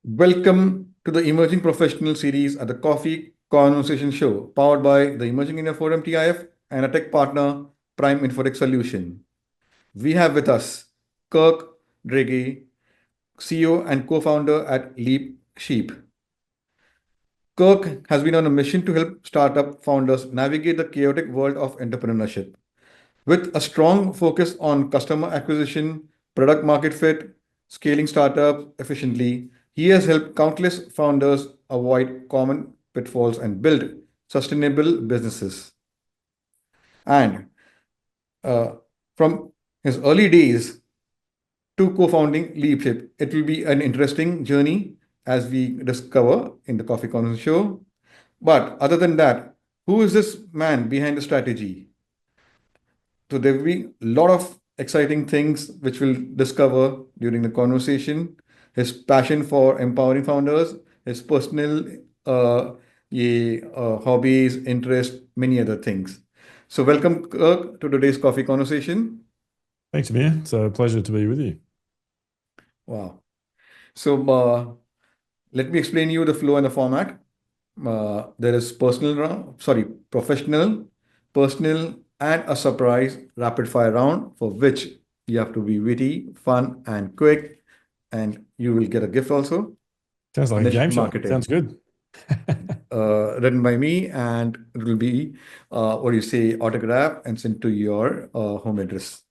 Welcome to the Emerging Professional series at the Coffee Conversation Show, powered by the Emerging India Forum TIF and a tech partner, Prime Infotech Solution. We have with us Kirk Drage, CEO and co-founder at LeapSheep. Kirk has been on a mission to help startup founders navigate the chaotic world of entrepreneurship. With a strong focus on customer acquisition, product market fit, scaling startups efficiently, he has helped countless founders avoid common pitfalls and build sustainable businesses. And uh, from his early days to co-founding LeapShip, it will be an interesting journey as we discover in the Coffee Corner show. But other than that, who is this man behind the strategy? So there will be a lot of exciting things which we'll discover during the conversation. His passion for empowering founders, his personal hobbies, interests, many other things. So welcome, Kirk, to today's coffee conversation. Thanks, Amir. It's a pleasure to be with you. Wow. So let me explain you the flow and the format. There is personal round, sorry, professional, personal, and a surprise rapid fire round for which you have to be witty, fun, and quick, and you will get a gift also. Sounds like a Niche game show. marketing, Sounds good. written by me, and it will be what do you say, autograph and sent to your home address.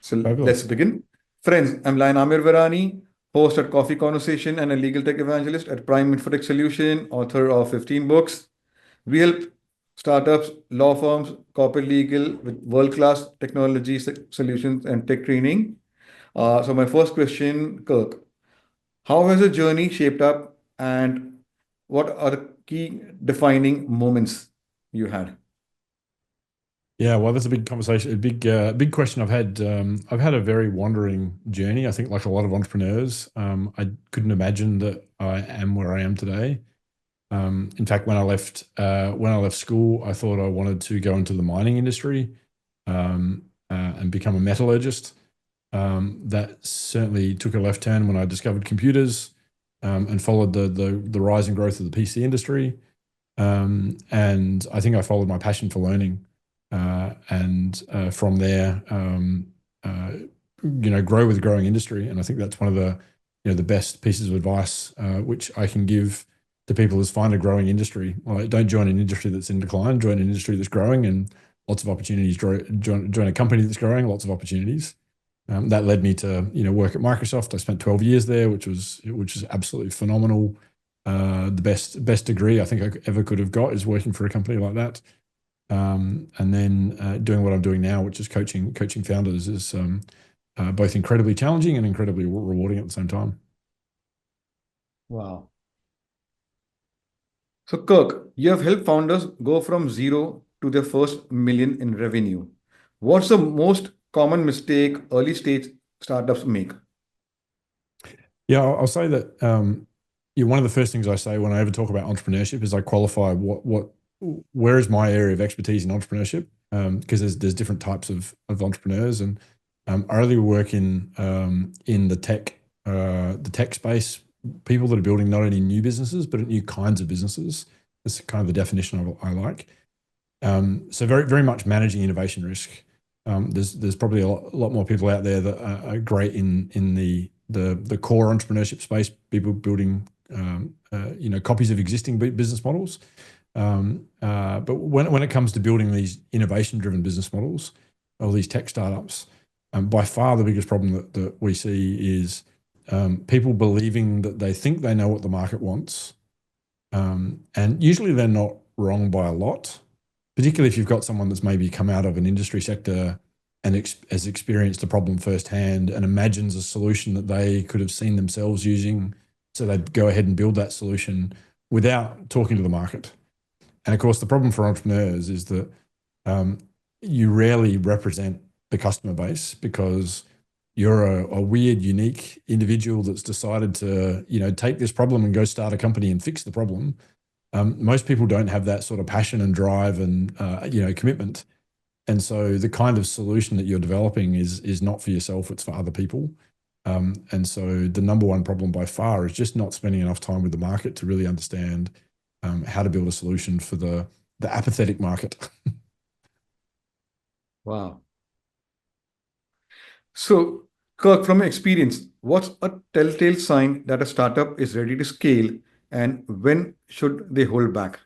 So let's Fabulous. begin. Friends, I'm Lion Amir Virani, host at Coffee Conversation and a legal tech evangelist at Prime Infotech Solution, author of 15 books. We help startups, law firms, corporate legal with world-class technology solutions and tech training. So my first question, Kirk, how has the journey shaped up and what are the key defining moments you had? Yeah, well, that's a big conversation, big question. I've had a very wandering journey. I think, like a lot of entrepreneurs, I couldn't imagine that I am where I am today. In fact, when I left school, I thought I wanted to go into the mining industry and become a metallurgist. That certainly took a left turn when I discovered computers and followed the rise and growth of the PC industry. And I think I followed my passion for learning. And from there, grow with growing industry. And I think that's one of the best pieces of advice which I can give to people is find a growing industry. Well, don't join an industry that's in decline. Join an industry that's growing and lots of opportunities. Join a company that's growing, lots of opportunities. That led me to work at Microsoft. I spent 12 years there, which was absolutely phenomenal. The best degree I think I ever could have got is working for a company like that. And then doing what I'm doing now, which is coaching founders, is both incredibly challenging and incredibly rewarding at the same time. Wow. So, Kirk, you have helped founders go from zero to their first million in revenue. What's the most common mistake early stage startups make? Yeah, I'll say that one of the first things I say when I ever talk about entrepreneurship is I qualify where is my area of expertise in entrepreneurship, because there's different types of entrepreneurs, and I really work in the tech space. People that are building not only new businesses but new kinds of businesses. That's kind of the definition I like. So very very much managing innovation risk. There's probably a lot more people out there that are great in the core entrepreneurship space. People building copies of existing business models. But when it comes to building these innovation-driven business models, or these tech startups, by far the biggest problem that we see is people believing that they think they know what the market wants. And usually they're not wrong by a lot, particularly if you've got someone that's maybe come out of an industry sector and has experienced a problem firsthand and imagines a solution that they could have seen themselves using. So they'd go ahead and build that solution without talking to the market. And of course, the problem for entrepreneurs is that you rarely represent the customer base because you're a weird, unique individual that's decided to, take this problem and go start a company and fix the problem. Most people don't have that sort of passion and drive and commitment. And so the kind of solution that you're developing is not for yourself, it's for other people. And so the number one problem by far is just not spending enough time with the market to really understand how to build a solution for the apathetic market. Wow. So, Kirk, from your experience, what's a telltale sign that a startup is ready to scale, and when should they hold back?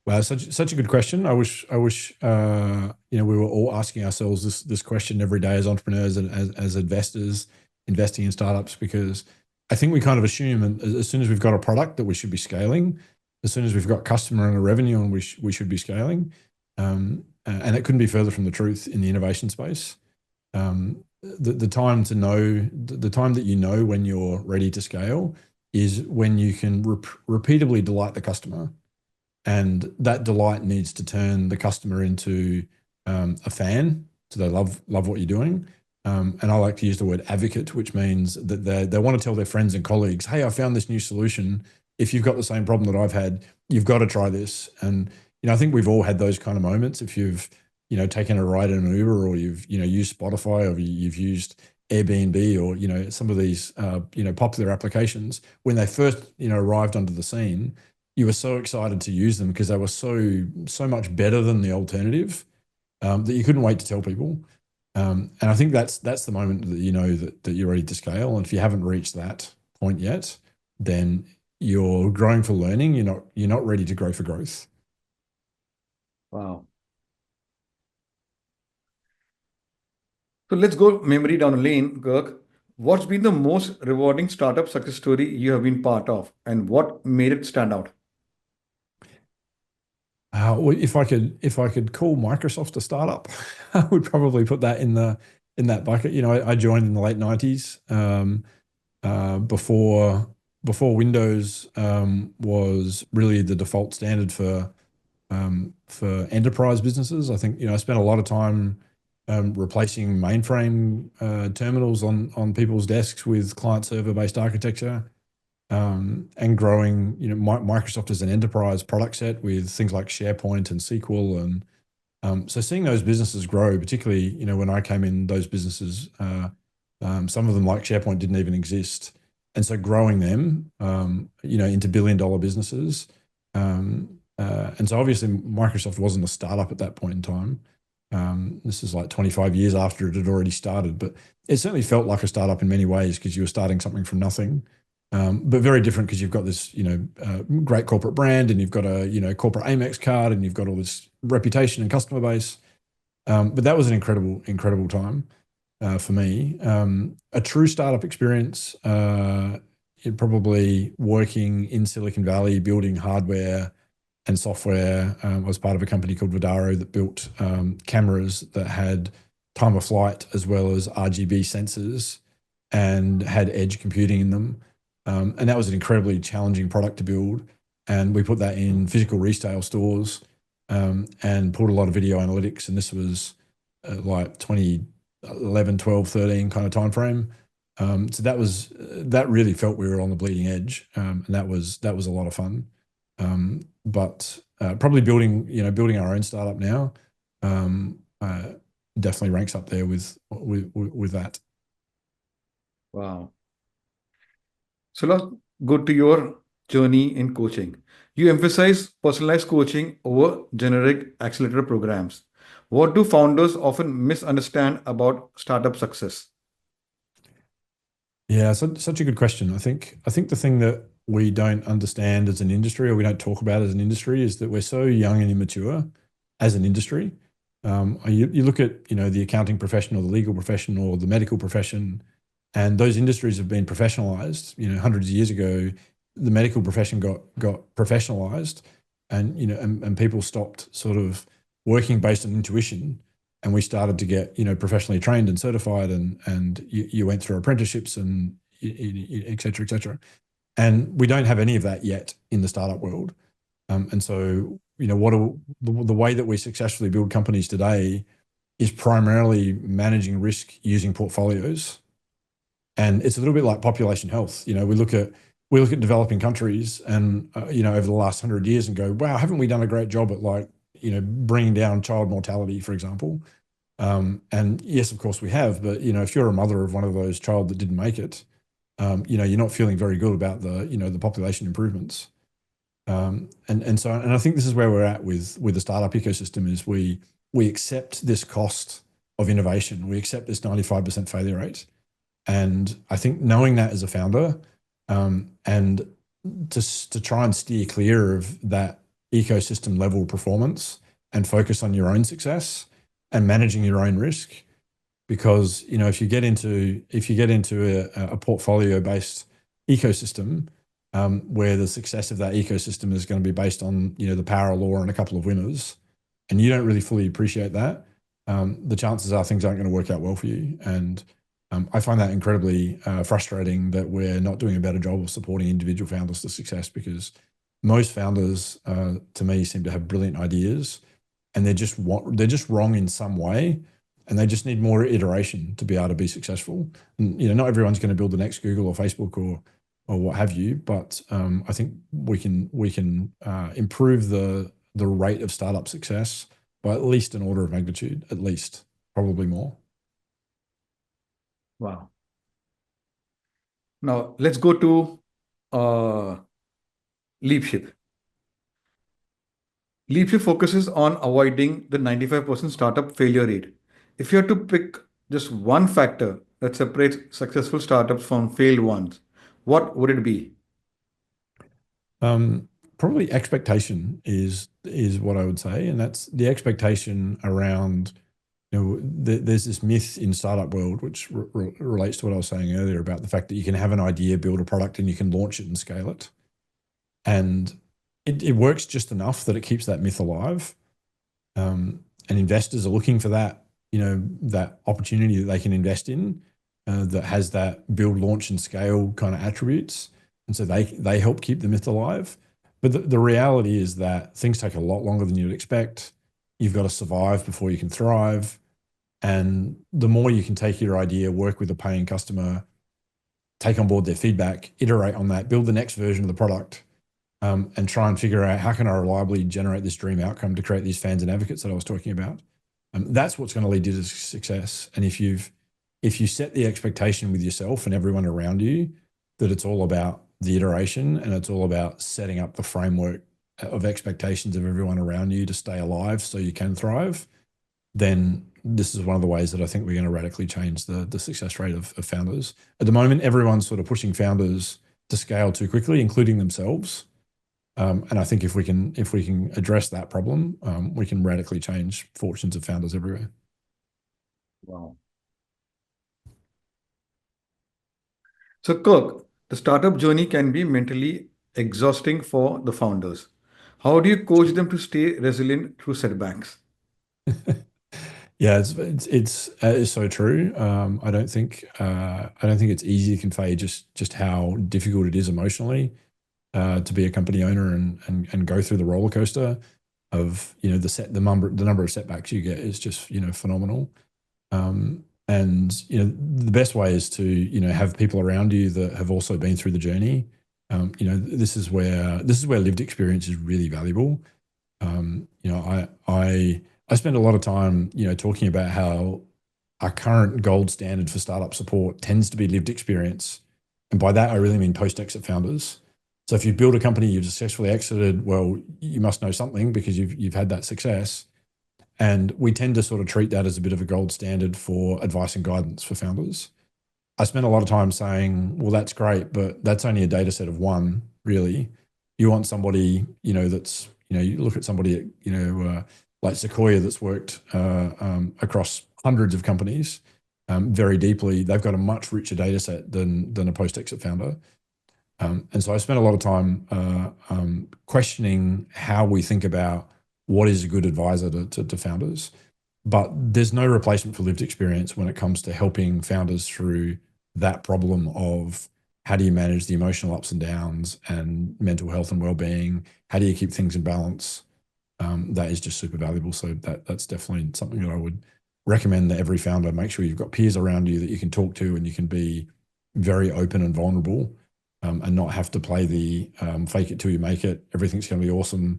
Wow, such a good question. I wish we were all asking ourselves this question every day as entrepreneurs and as investors investing in startups, because I think we kind of assume, and as soon as we've got a product, that we should be scaling. As soon as we've got customer and a revenue, and we should be scaling. And it couldn't be further from the truth in the innovation space. The time to know, the time that you know when you're ready to scale is when you can repeatedly delight the customer. And that delight needs to turn the customer into a fan, so they love what you're doing. And I like to use the word advocate, which means that they want to tell their friends and colleagues, "Hey, I found this new solution. If you've got the same problem that I've had, you've got to try this." And I think we've all had those kind of moments. If you've taken a ride in an Uber, or you've used Spotify, or you've used Airbnb, or some of these popular applications, when they first arrived onto the scene, you were so excited to use them because they were so much better than the alternative, that you couldn't wait to tell people. And I think that's the moment that that you're ready to scale. And if you haven't reached that point yet, then you're growing for learning. You're not ready to grow for growth. Wow. So let's go memory down a lane, Kirk. What's been the most rewarding startup success story you have been part of, and what made it stand out? Well, if I could call Microsoft a startup, I would probably put that in that bucket. I joined in the late 90s, before Windows was really the default standard for enterprise businesses. I think I spent a lot of time replacing mainframe terminals on people's desks with client server based architecture. And growing, Microsoft as an enterprise product set with things like SharePoint and SQL. And so seeing those businesses grow, particularly, when I came in, those businesses, some of them like SharePoint didn't even exist. And so growing them, into billion-dollar businesses. And so obviously Microsoft wasn't a startup at that point in time. This is like 25 years after it had already started, but it certainly felt like a startup in many ways because you were starting something from nothing. But very different because you've got this, great corporate brand, and you've got a, corporate Amex card, and you've got all this reputation and customer base. But that was an incredible time for me. A true startup experience, probably working in Silicon Valley, building hardware and software. I was part of a company called Vidaro that built cameras that had time of flight as well as RGB sensors and had edge computing in them. And that was an incredibly challenging product to build. And we put that in physical retail stores, and pulled a lot of video analytics. And this was like 2011, 12, 13 kind of time frame. So that really felt we were on the bleeding edge. And that was a lot of fun. But probably building our own startup now, definitely ranks up there with that. Wow. So let's go to your journey in coaching. You emphasize personalized coaching over generic accelerator programs. What do founders often misunderstand about startup success? Yeah, such a good question. I think the thing that we don't understand as an industry, or we don't talk about as an industry, is that we're so young and immature as an industry. You look at the accounting profession, or the legal profession, or the medical profession, and those industries have been professionalized. Hundreds of years ago, the medical profession got professionalized, and and people stopped sort of working based on intuition, and we started to get professionally trained and certified, and you went through apprenticeships and et cetera, et cetera. And we don't have any of that yet in the startup world. And so the way that we successfully build companies today is primarily managing risk using portfolios. And it's a little bit like population health. We look at developing countries, and over the last 100 years, and go, wow, haven't we done a great job at bringing down child mortality, for example? And yes, of course we have, but if you're a mother of one of those child that didn't make it, you're not feeling very good about the population improvements. And I think this is where we're at with the startup ecosystem is we accept this cost of innovation. We accept this 95% failure rate. And I think knowing that as a founder, and to try and steer clear of that ecosystem level performance and focus on your own success and managing your own risk, because if you get into a portfolio based ecosystem, where the success of that ecosystem is going to be based on the power of law and a couple of winners, and you don't really fully appreciate that, the chances are things aren't going to work out well for you. And I find that incredibly frustrating that we're not doing a better job of supporting individual founders to success, because most founders, to me, seem to have brilliant ideas, and they're just wrong in some way, and they just need more iteration to be able to be successful. And, not everyone's going to build the next Google or Facebook or what have you, but I think we can improve the rate of startup success by at least an order of magnitude, at least, probably more. Wow. Now let's go to LeapSheep. LeapSheep focuses on avoiding the 95% startup failure rate. If you had to pick just one factor that separates successful startups from failed ones, what would it be? Probably expectation is what I would say, and that's the expectation around. There's this myth in startup world which relates to what I was saying earlier about the fact that you can have an idea, build a product, and you can launch it and scale it, and it works just enough that it keeps that myth alive. And investors are looking for that, that opportunity that they can invest in, that has that build, launch, and scale kind of attributes. And so they help keep the myth alive. But the reality is that things take a lot longer than you'd expect. You've got to survive before you can thrive. And the more you can take your idea, work with a paying customer, take on board their feedback, iterate on that, build the next version of the product, and try and figure out how can I reliably generate this dream outcome to create these fans and advocates that I was talking about. That's what's going to lead you to success. And if you set the expectation with yourself and everyone around you that it's all about the iteration and it's all about setting up the framework of expectations of everyone around you to stay alive so you can thrive, then this is one of the ways that I think we're going to radically change the success rate of founders. At the moment, everyone's sort of pushing founders to scale too quickly, including themselves. And I think if we can address that problem, we can radically change fortunes of founders everywhere. Wow. So, Kirk, the startup journey can be mentally exhausting for the founders. How do you coach them to stay resilient through setbacks? Yeah, it's so true. I don't think it's easy to convey just how difficult it is emotionally to be a company owner and go through the roller coaster of the number of setbacks you get is just phenomenal. And the best way is to have people around you that have also been through the journey. This is where lived experience is really valuable. I spend a lot of time talking about how our current gold standard for startup support tends to be lived experience, and by that I really mean post-exit founders. So if you build a company, you've successfully exited, well, you must know something because you've had that success. And we tend to sort of treat that as a bit of a gold standard for advice and guidance for founders. I spend a lot of time saying, well, that's great, but that's only a data set of one, really. You want somebody, that's, you look at somebody, like Sequoia that's worked across hundreds of companies very deeply. They've got a much richer data set than a post-exit founder. And so I spent a lot of time questioning how we think about what is a good advisor to founders. But there's no replacement for lived experience when it comes to helping founders through that problem of how do you manage the emotional ups and downs and mental health and well-being? How do you keep things in balance? That is just super valuable. So that's definitely something that I would recommend that every founder make sure you've got peers around you that you can talk to and you can be very open and vulnerable, and not have to play the fake it till you make it. Everything's going to be awesome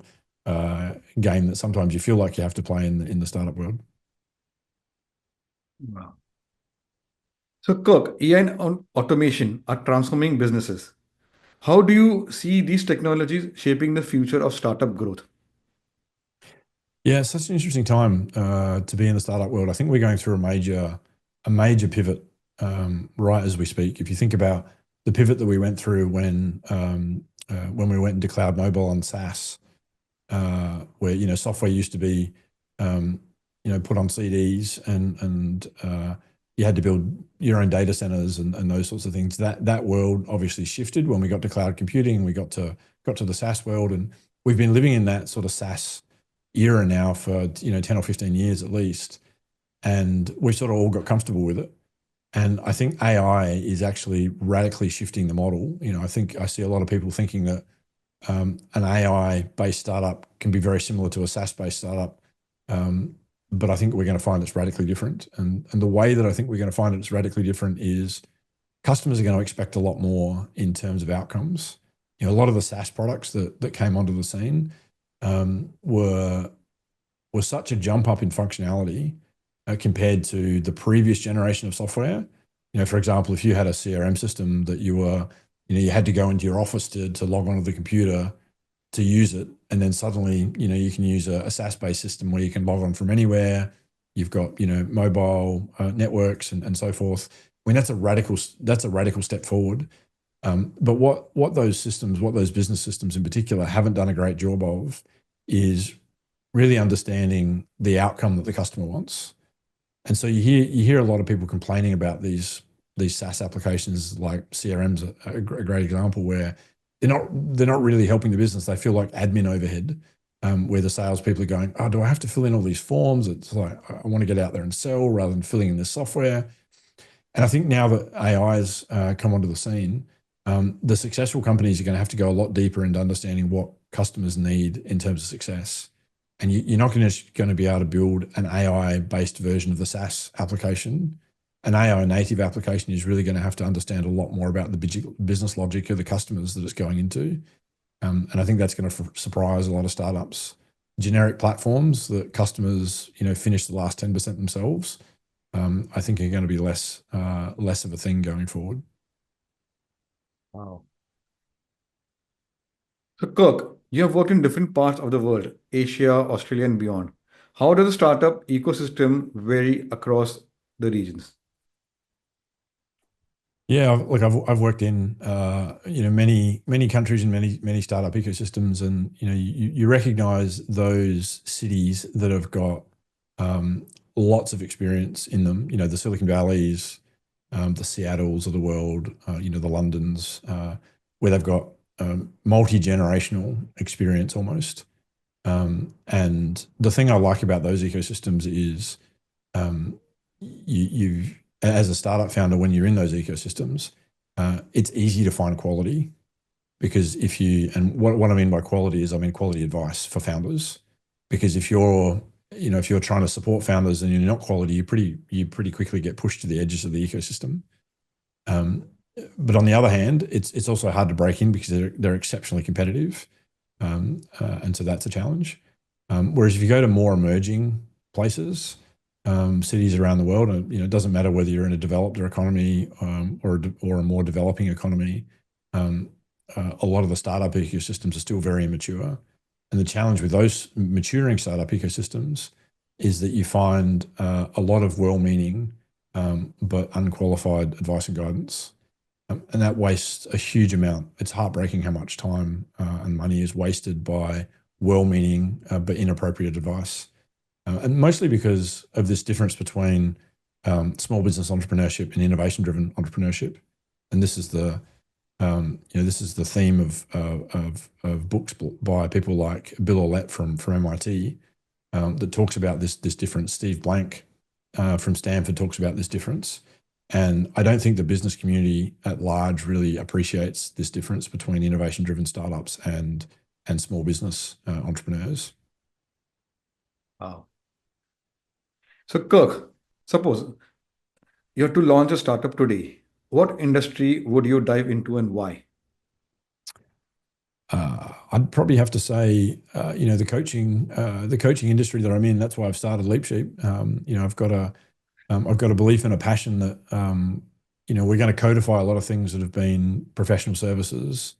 game that sometimes you feel like you have to play in the startup world. Wow. So, Kirk, AI and automation are transforming businesses. How do you see these technologies shaping the future of startup growth? Yeah, it's such an interesting time to be in the startup world. I think we're going through a major pivot right as we speak. If you think about the pivot that we went through when we went into cloud mobile and SaaS, where software used to be put on CDs and you had to build your own data centers and those sorts of things. That world obviously shifted when we got to cloud computing. We got to the SaaS world, and we've been living in that sort of SaaS era now for 10 or 15 years at least, and we sort of all got comfortable with it. And I think AI is actually radically shifting the model. I think I see a lot of people thinking that an AI-based startup can be very similar to a SaaS-based startup. But I think we're going to find it's radically different. And the way that I think we're going to find it's radically different is customers are going to expect a lot more in terms of outcomes. A lot of the SaaS products that came onto the scene were such a jump up in functionality compared to the previous generation of software. For example, if you had a CRM system that you had to go into your office to log onto the computer to use it, and then suddenly you can use a SaaS-based system where you can log on from anywhere. You've got mobile networks and so forth. I mean, that's a radical step forward. But what those business systems in particular haven't done a great job of is really understanding the outcome that the customer wants. And so you hear a lot of people complaining about these SaaS applications, like CRM's a great example, where they're not really helping the business. They feel like admin overhead, where the salespeople are going, oh, do I have to fill in all these forms? It's like, I want to get out there and sell rather than filling in this software. And I think now that AI's come onto the scene, the successful companies are going to have to go a lot deeper into understanding what customers need in terms of success. And you're not going to be able to build an AI-based version of the SaaS application. An AI native application is really going to have to understand a lot more about the business logic of the customers that it's going into. And I think that's going to surprise a lot of startups. Generic platforms that customers, finish the last 10% themselves, I think are going to be less of a thing going forward. Wow. So, Kirk, you have worked in different parts of the world, Asia, Australia, and beyond. How does the startup ecosystem vary across the regions? Yeah, look, I've worked in many countries and many startup ecosystems, and you recognize those cities that have got lots of experience in them. The Silicon Valleys, the Seattles of the world, the Londons, where they've got multi-generational experience almost. And the thing I like about those ecosystems is you as a startup founder, when you're in those ecosystems, it's easy to find quality, because and what I mean by quality is I mean quality advice for founders. Because if you're trying to support founders and you're not quality, you pretty quickly get pushed to the edges of the ecosystem. But on the other hand, it's also hard to break in because they're exceptionally competitive, and so that's a challenge. Whereas if you go to more emerging places, cities around the world, and it doesn't matter whether you're in a developed economy or a more developing economy, a lot of the startup ecosystems are still very immature. And the challenge with those maturing startup ecosystems is that you find a lot of well-meaning but unqualified advice and guidance. And that wastes a huge amount. It's heartbreaking how much time and money is wasted by well-meaning but inappropriate advice. And mostly because of this difference between small business entrepreneurship and innovation-driven entrepreneurship. And this is the theme of books by people like Bill Ollett from MIT that talks about this difference. Steve Blank from Stanford talks about this difference. And I don't think the business community at large really appreciates this difference between innovation-driven startups and small business entrepreneurs. Wow. So, Kirk, suppose you have to launch a startup today. What industry would you dive into and why? I'd probably have to say, the coaching industry that I'm in. That's why I've started LeapSheep. I've got I've got a belief and a passion that we're going to codify a lot of things that have been professional services.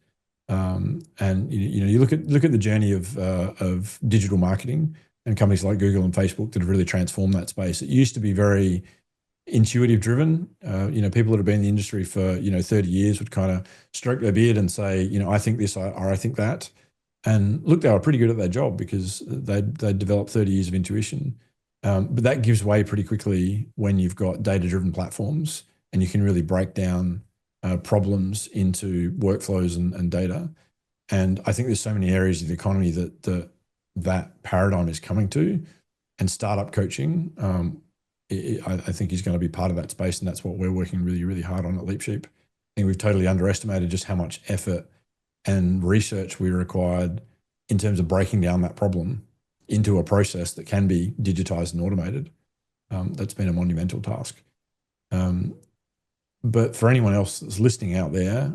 And you look at the journey of digital marketing and companies like Google and Facebook that have really transformed that space. It used to be very intuitive driven. People that have been in the industry for 30 years would kind of stroke their beard and say, I think this or I think that. And look, they were pretty good at their job because they'd developed 30 years of intuition. But that gives way pretty quickly when you've got data-driven platforms and you can really break down problems into workflows and data. And I think there's so many areas of the economy that paradigm is coming to, and startup coaching, I think is going to be part of that space, and that's what we're working really, really hard on at LeapSheep. I think we've totally underestimated just how much effort and research we required in terms of breaking down that problem into a process that can be digitized and automated. That's been a monumental task. But for anyone else that's listening out there,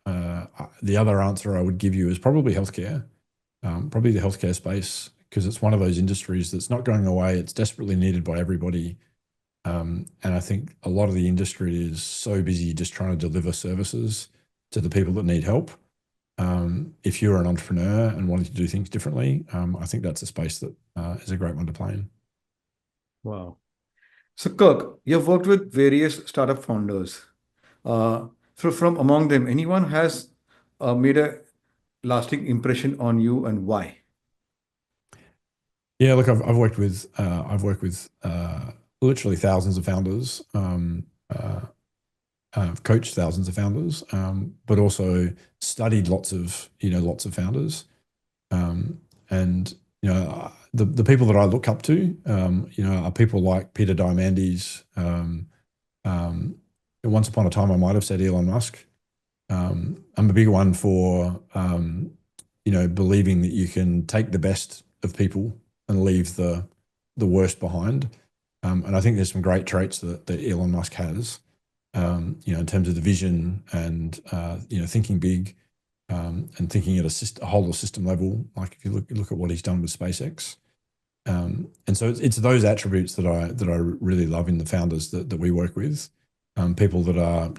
the other answer I would give you is probably healthcare, probably the healthcare space, because it's one of those industries that's not going away. It's desperately needed by everybody. And I think a lot of the industry is so busy just trying to deliver services to the people that need help. If you're an entrepreneur and wanting to do things differently, I think that's a space that is a great one to play in. Wow. So, Kirk, you've worked with various startup founders. So, from among them, anyone has made a lasting impression on you, and why? Yeah, look, I've worked with literally thousands of founders. I've coached thousands of founders, but also studied lots of founders. And the people that I look up to, are people like Peter Diamandis. Once upon a time, I might have said Elon Musk. I'm a big one for believing that you can take the best of people and leave the worst behind. And I think there's some great traits that Elon Musk has, in terms of the vision and thinking big, and thinking at a whole system level. Like if you look at what he's done with SpaceX. And so it's those attributes that I really love in the founders that we work with. People that are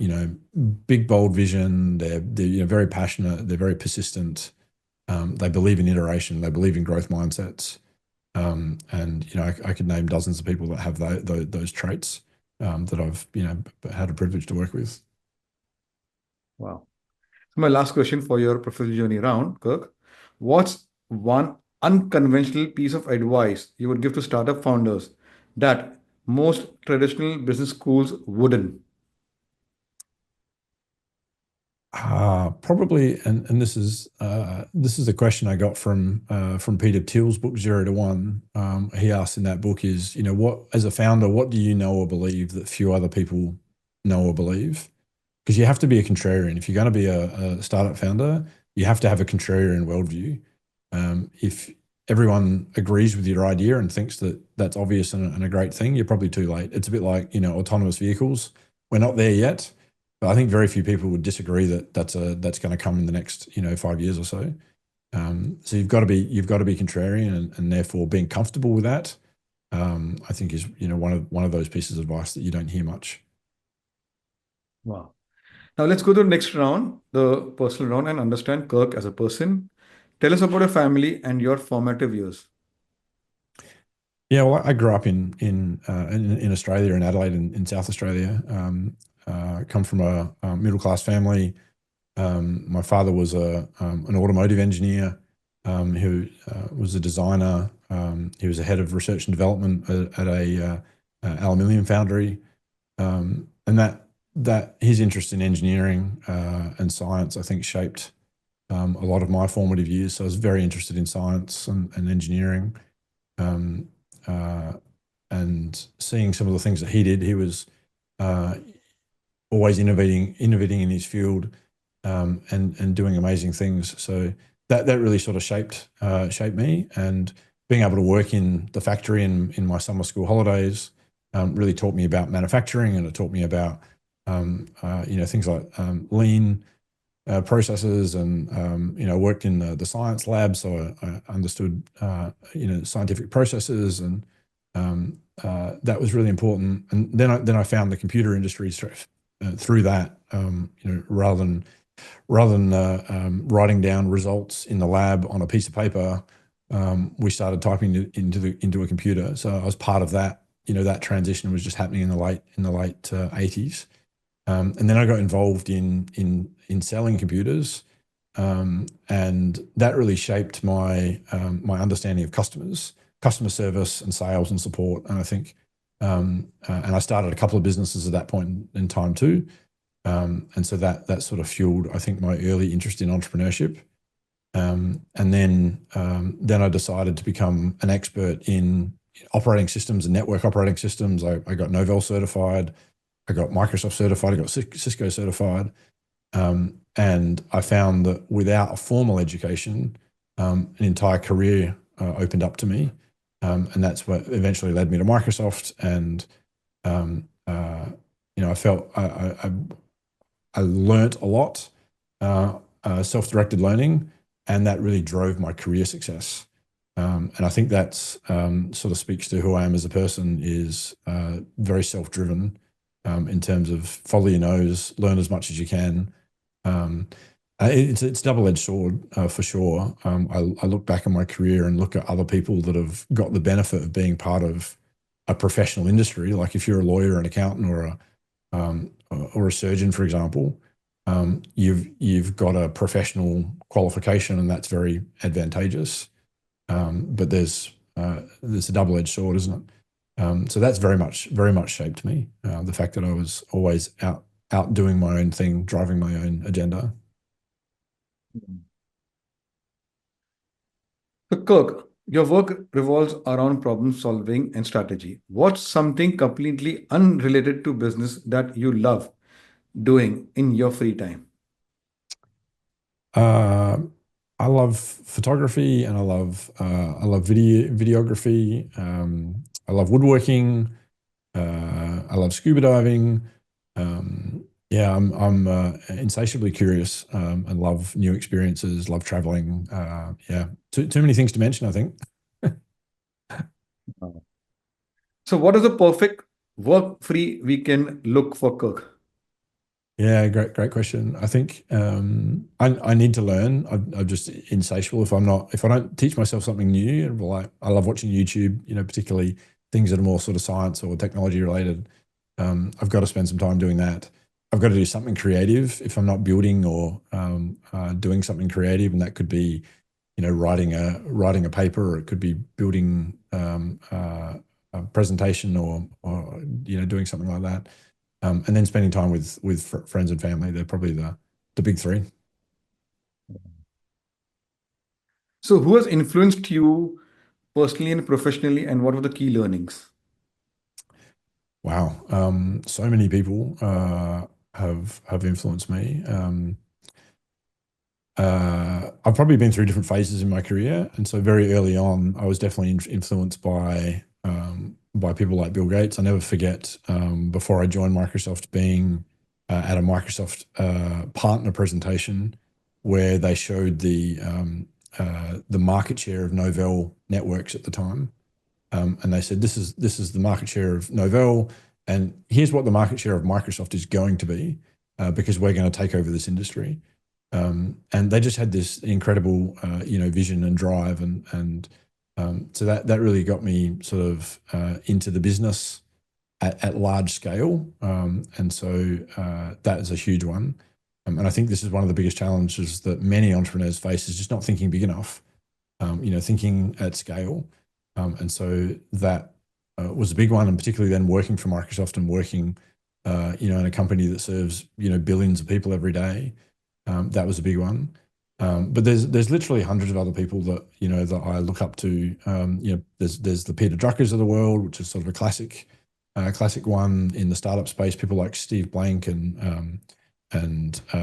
big, bold vision. They're very passionate. They're very persistent. They believe in iteration. They believe in growth mindsets. And I could name dozens of people that have those traits that I've had a privilege to work with. Wow. So, my last question for your professional journey round, Kirk. What's one unconventional piece of advice you would give to startup founders that most traditional business schools wouldn't? Probably, and this is a question I got from Peter Thiel's book, 0 to 1. He asked in that book is, what, as a founder, what do you know or believe that few other people know or believe? Because you have to be a contrarian. If you're going to be a startup founder, you have to have a contrarian worldview. If everyone agrees with your idea and thinks that that's obvious and a great thing, you're probably too late. It's a bit like, autonomous vehicles. We're not there yet. But I think very few people would disagree that that's going to come in the next 5 years or so. So you've got to be contrarian, and therefore being comfortable with that. I think is one of those pieces of advice that you don't hear much. Wow. Now let's go to the next round, the personal round, and understand Kirk as a person. Tell us about your family and your formative years. Yeah, well, I grew up in Australia, in Adelaide, in South Australia. Come from a middle class family. My father was an automotive engineer, who was a designer. He was a head of research and development at a aluminium foundry, and that his interest in engineering and science, I think, shaped a lot of my formative years. So I was very interested in science and engineering, and seeing some of the things that he did. He was always innovating in his field, and doing amazing things. So that really sort of shaped me, and being able to work in the factory in my summer school holidays really taught me about manufacturing, and it taught me about things like lean processes, and worked in the science lab, so I understood scientific processes, and that was really important. And then I found the computer industry through that. Rather than writing down results in the lab on a piece of paper, we started typing it into a computer. So I was part of that. That transition was just happening in the late 80s. And then I got involved in selling computers, and that really shaped my understanding of customer service and sales and support. And I think, and I started a couple of businesses at that point in time too. And so that sort of fueled, I think, my early interest in entrepreneurship. And then I decided to become an expert in operating systems and network operating systems. I got Novell certified, I got Microsoft certified, I got Cisco certified. And I found that without a formal education, an entire career opened up to me. And that's what eventually led me to Microsoft. And, I felt I learnt a lot, self-directed learning, and that really drove my career success. And I think that's sort of speaks to who I am as a person, is very self-driven in terms of follow your nose, learn as much as you can. It's a double-edged sword for sure. I look back on my career and look at other people that have got the benefit of being part of a professional industry. Like if you're a lawyer, an accountant, or a surgeon, for example, you've got a professional qualification, and that's very advantageous. But there's a double-edged sword, isn't it? So that's very much shaped me. The fact that I was always out doing my own thing, driving my own agenda. So, Kirk, your work revolves around problem solving and strategy. What's something completely unrelated to business that you love doing in your free time? Uh, I love photography, and I love videography. I love woodworking. I love scuba diving. Yeah, I'm insatiably curious, and love new experiences. Love traveling. Yeah, too many things to mention, I think. So, what is a perfect work-free weekend look for Kirk? Yeah, great question. I think I need to learn. I'm just insatiable. If I don't teach myself something new, like I love watching YouTube, particularly things that are more sort of science or technology related. I've got to spend some time doing that. I've got to do something creative if I'm not building or doing something creative, and that could be, writing a paper, or it could be building a presentation, or doing something like that. And then spending time with friends and family. They're probably the big three. So, who has influenced you personally and professionally, and what were the key learnings? Wow. So many people have influenced me. I've probably been through different phases in my career, and so very early on, I was definitely influenced by people like Bill Gates. I never forget, before I joined Microsoft, being at a Microsoft partner presentation where they showed the market share of Novell networks at the time, and they said, "This is the market share of Novell, and here's what the market share of Microsoft is going to be, because we're going to take over this industry." And they just had this incredible, vision and drive, and so that really got me sort of into the business at large scale, and so that is a huge one. And I think this is one of the biggest challenges that many entrepreneurs face, is just not thinking big enough, thinking at scale. And so that was a big one, and particularly then working for Microsoft and working, in a company that serves, billions of people every day. That was a big one. But there's literally hundreds of other people that that I look up to. There's the Peter Druckers of the world, which is sort of a classic one in the startup space. People like Steve Blank and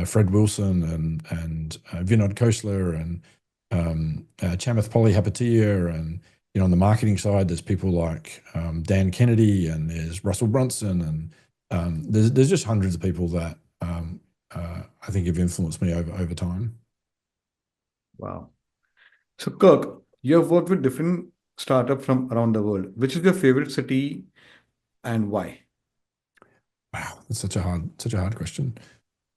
Fred Wilson and Vinod Khosla and Chamath Palihapitiya, and on the marketing side, there's people like Dan Kennedy, and there's Russell Brunson, and there's just hundreds of people that I think have influenced me over time. Wow. So, Kirk, you have worked with different startup from around the world. Which is your favorite city and why? Wow, that's such a hard question.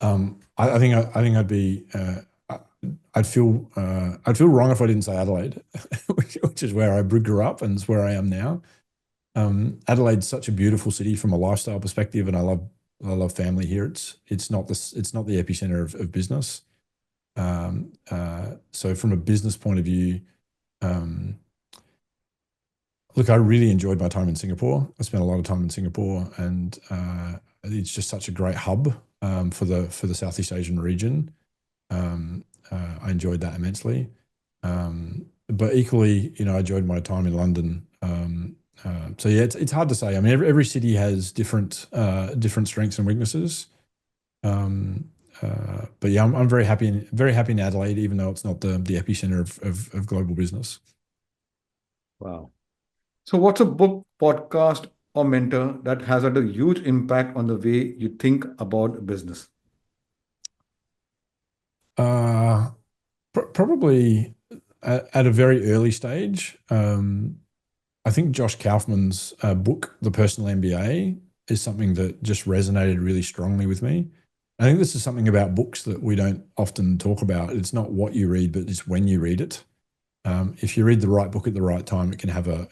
I think I'd be I'd feel wrong if I didn't say Adelaide, which is where I grew up and it's where I am now. Adelaide's such a beautiful city from a lifestyle perspective, and I love family here. It's not the epicenter of business. So from a business point of view, look, I really enjoyed my time in Singapore. I spent a lot of time in Singapore, and it's just such a great hub for the Southeast Asian region. I enjoyed that immensely. But equally, I enjoyed my time in London. So yeah, it's hard to say. I mean, every city has different strengths and weaknesses. But yeah, I'm very happy in Adelaide, even though it's not the epicenter of global business. Wow. So, what's a book, podcast, or mentor that has had a huge impact on the way you think about business? Probably at a very early stage. I think Josh Kaufman's book, The Personal MBA, is something that just resonated really strongly with me. I think this is something about books that we don't often talk about. It's not what you read, but it's when you read it. If you read the right book at the right time, it can have a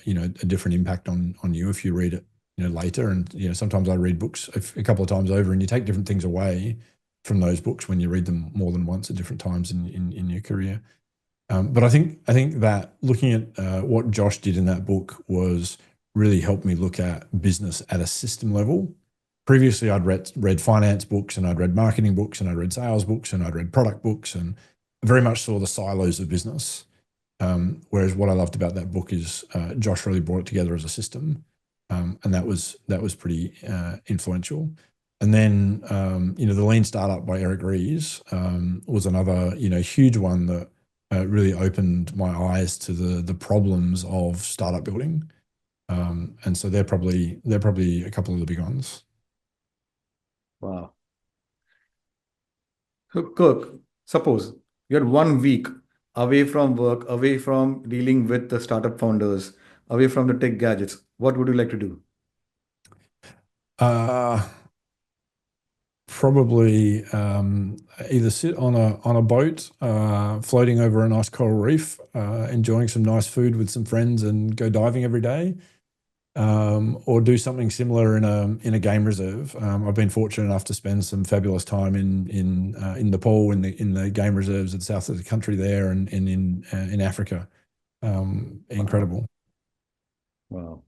different impact on you if you read it later. And sometimes I read books a couple of times over, and you take different things away from those books when you read them more than once at different times in your career. But I think that looking at what Josh did in that book was really helped me look at business at a system level. Previously, I'd read finance books, and I'd read marketing books, and I'd read sales books, and I'd read product books, and very much saw the silos of business. Whereas what I loved about that book is Josh really brought it together as a system, and that was pretty influential. And then the Lean Startup by Eric Ries was another huge one that really opened my eyes to the problems of startup building. And so they're probably a couple of the big ones. Wow. So, Kirk, suppose you're 1 week away from work, away from dealing with the startup founders, away from the tech gadgets. What would you like to do? Probably either sit on a boat, floating over a nice coral reef, enjoying some nice food with some friends, and go diving every day, or do something similar in a game reserve. I've been fortunate enough to spend some fabulous time in Nepal, in the game reserves at the south of the country there, and in Africa. Incredible. Wow.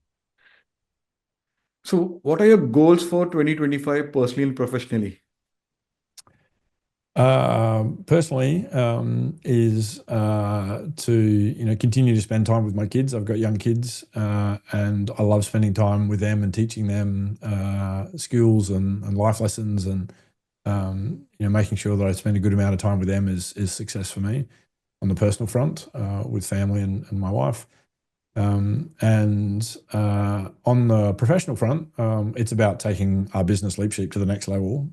So, what are your goals for 2025 personally and professionally? Personally, is to continue to spend time with my kids. I've got young kids, and I love spending time with them and teaching them skills and life lessons, and making sure that I spend a good amount of time with them is success for me on the personal front, with family and my wife. And on the professional front, it's about taking our business LeapSheep to the next level.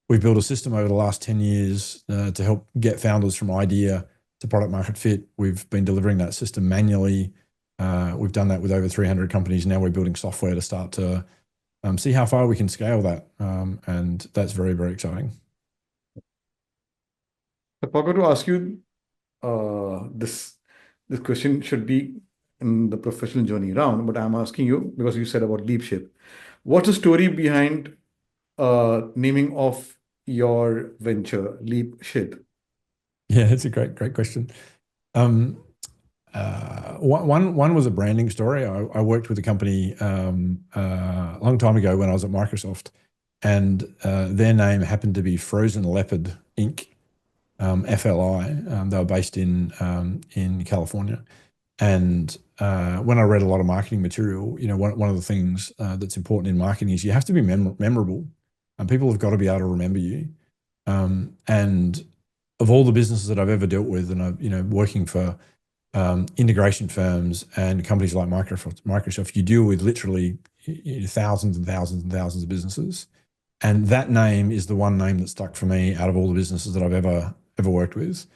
We've built a system over the last 10 years to help get founders from idea to product market fit. We've been delivering that system manually. We've done that with over 300 companies. Now we're building software to start to see how far we can scale that. And that's very, very exciting. I forgot to ask you, this question should be in the professional journey round, but I'm asking you because you said about LeapShip. What's the story behind naming of your venture, LeapShip? Yeah, that's a great question. One was a branding story. I worked with a company a long time ago when I was at Microsoft, and their name happened to be Frozen Leopard Inc. FLI. They were based in California, and when I read a lot of marketing material, one of the things that's important in marketing is you have to be memorable, and people have got to be able to remember you. And of all the businesses that I've ever dealt with, and I've working for integration firms and companies like Microsoft, you deal with literally thousands and thousands and thousands of businesses, and that name is the one name that stuck for me out of all the businesses that I've ever worked with.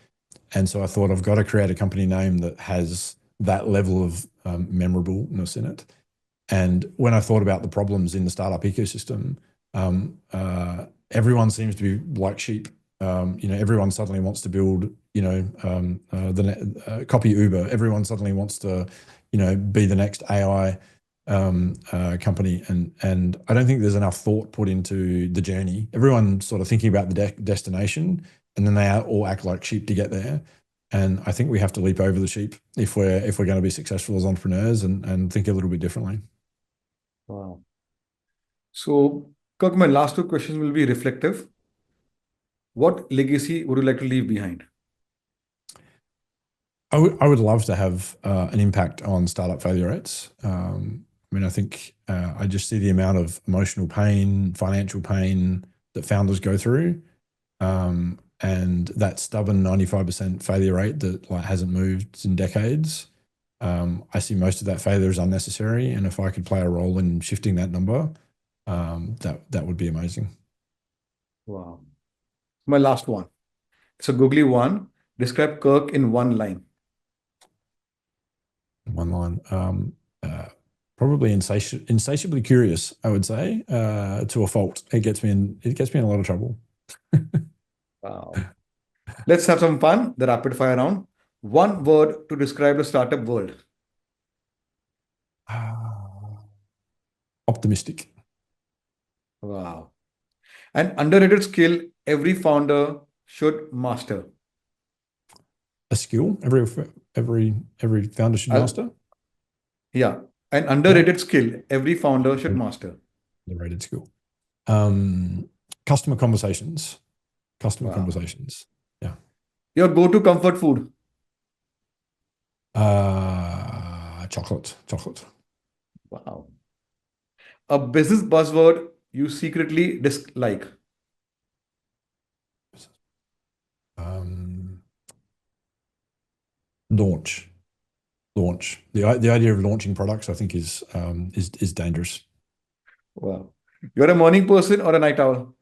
And so I thought I've got to create a company name that has that level of memorableness in it. And when I thought about the problems in the startup ecosystem, everyone seems to be like sheep. Everyone suddenly wants to build, copy Uber. Everyone suddenly wants to, be the next AI company. And I don't think there's enough thought put into the journey. Everyone's sort of thinking about the destination, and then they all act like sheep to get there. And I think we have to leap over the sheep if we're going to be successful as entrepreneurs and think a little bit differently. Wow. So, Kirk, my last two questions will be reflective. What legacy would you like to leave behind? I would love to have an impact on startup failure rates. I think I just see the amount of emotional pain, financial pain that founders go through, and that stubborn 95% failure rate that hasn't moved in decades. I see most of that failure is unnecessary, and if I could play a role in shifting that number, that would be amazing. Wow. My last one. It's a googly one. Describe Kirk in one line. One line. Probably insatiably curious, I would say, to a fault. It gets me in a lot of trouble. Wow. Let's have some fun. The rapid fire round. One word to describe the startup world. Optimistic. Wow. An underrated skill every founder should master. A skill every founder should I'll- master. yeah. An Yeah. underrated skill every founder should master. Underrated skill. Customer conversations. Wow. Conversations. Yeah. Your go-to comfort food. Chocolate. Wow. A business buzzword you secretly dislike. Launch. The idea of launching products, I think, is dangerous. Wow. You're a morning person or a night owl?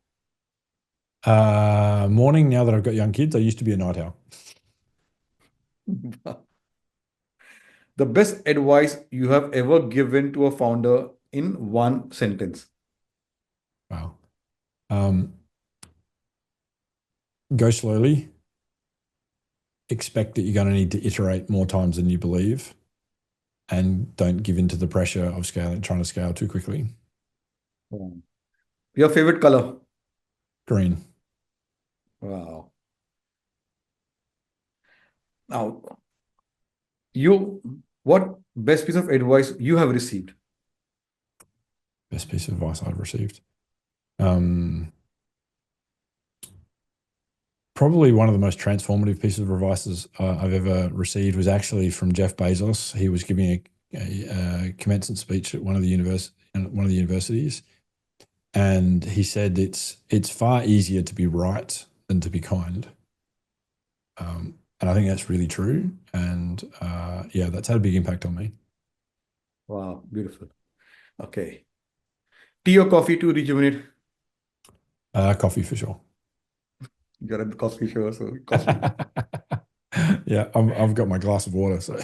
Morning. Now that I've got young kids, I used to be a night owl. The best advice you have ever given to a founder in one sentence. Wow. Go slowly. Expect that you're going to need to iterate more times than you believe, and don't give in to the pressure of trying to scale too quickly. Your favorite color? Green. Wow. Now, what best piece of advice you have received? Best piece of advice I've received. Probably one of the most transformative pieces of advice I've ever received was actually from Jeff Bezos. He was giving a commencement speech at one of the universities, and he said it's far easier to be right than to be kind. And I think that's really true. And that's had a big impact on me. Wow, beautiful. Okay. Tea or coffee to rejuvenate? Coffee for sure. You're at the coffee show, so coffee. Yeah, I've got my glass of water, so.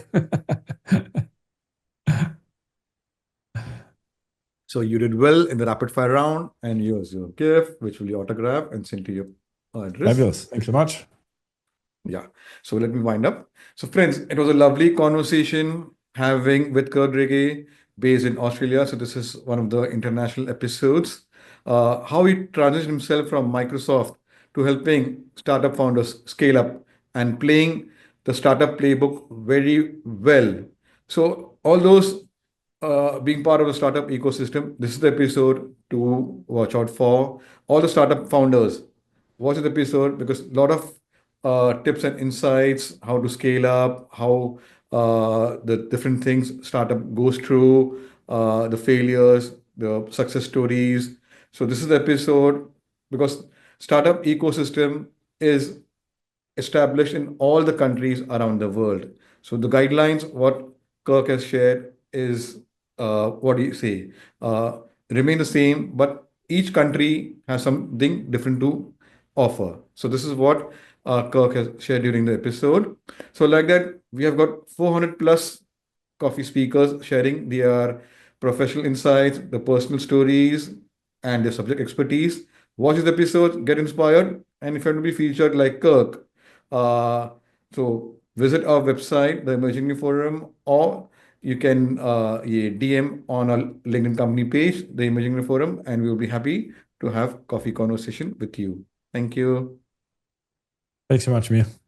So you did well in the rapid fire round, and here's your gift, which will be autographed and sent to your address. Fabulous. Thanks so much. Yeah. So let me wind up. So friends, it was a lovely conversation having with Kirk Drage based in Australia. So this is one of the international episodes. How he transitioned himself from Microsoft to helping startup founders scale up and playing the startup playbook very well. So all those being part of the startup ecosystem, this is the episode to watch out for. All the startup founders, watch the episode because a lot of tips and insights, how to scale up, how the different things startup goes through, the failures, the success stories. So this is the episode because startup ecosystem is established in all the countries around the world. So the guidelines, what Kirk has shared is what do you say? Remain the same, but each country has something different to offer. So this is what Kirk has shared during the episode. So like that, we have got 400 plus Koffee speakers sharing their professional insights, the personal stories, and their subject expertise. Watch this episode, get inspired, and if you want to be featured like Kirk, so visit our website, the Emerging Forum, or you can DM on our LinkedIn company page, the Emerging Forum, and we'll be happy to have coffee conversation with you. Thank you. Thanks so much, Amir.